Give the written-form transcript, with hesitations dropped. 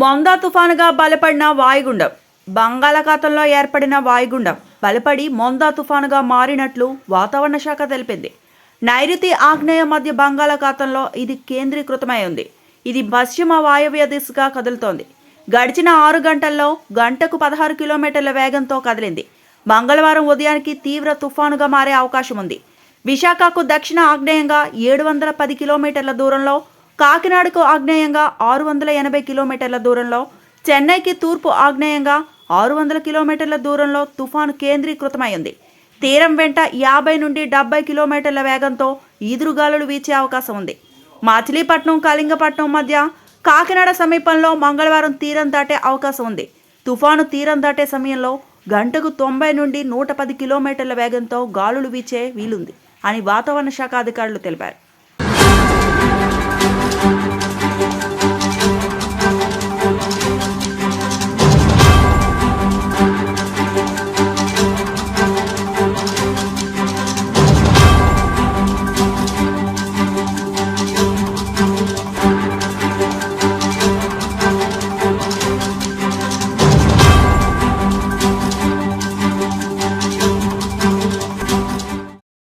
Montha తుఫానుగా బలపడిన వాయుగుండం. బంగాళాఖాతంలో ఏర్పడిన వాయుగుండం బలపడి మొందా తుఫానుగా మారినట్లు వాతావరణ శాఖ తెలిపింది. నైరుతి ఆగ్నేయ మధ్య బంగాళాఖాతంలో ఇది కేంద్రీకృతమై ఉంది. ఇది పశ్చిమ వాయవ్య దిశగా కదులుతోంది. గడిచిన 6 గంటల్లో గంటకు 16 కిలోమీటర్ల వేగంతో కదిలింది. మంగళవారం ఉదయానికి తీవ్ర తుఫానుగా మారే అవకాశం ఉంది. విశాఖకు దక్షిణ ఆగ్నేయంగా 710 కిలోమీటర్ల దూరంలో, కాకినాడకు ఆగ్నేయంగా 680 కిలోమీటర్ల దూరంలో, చెన్నైకి తూర్పు ఆగ్నేయంగా 600 కిలోమీటర్ల దూరంలో తుఫాను కేంద్రీకృతమైంది. తీరం వెంట 50 నుండి 70 కిలోమీటర్ల వేగంతో ఈదురుగాలులు వీచే అవకాశం ఉంది. మచిలీపట్నం, కళింగపట్నం మధ్య, కాకినాడ సమీపంలో మంగళవారం తీరం దాటే అవకాశం ఉంది. తుఫాను తీరం దాటే సమయంలో గంటకు 90 నుండి 110 కిలోమీటర్ల వేగంతో గాలులు వీచే వీలుంది అని వాతావరణ శాఖ అధికారులు తెలిపారు.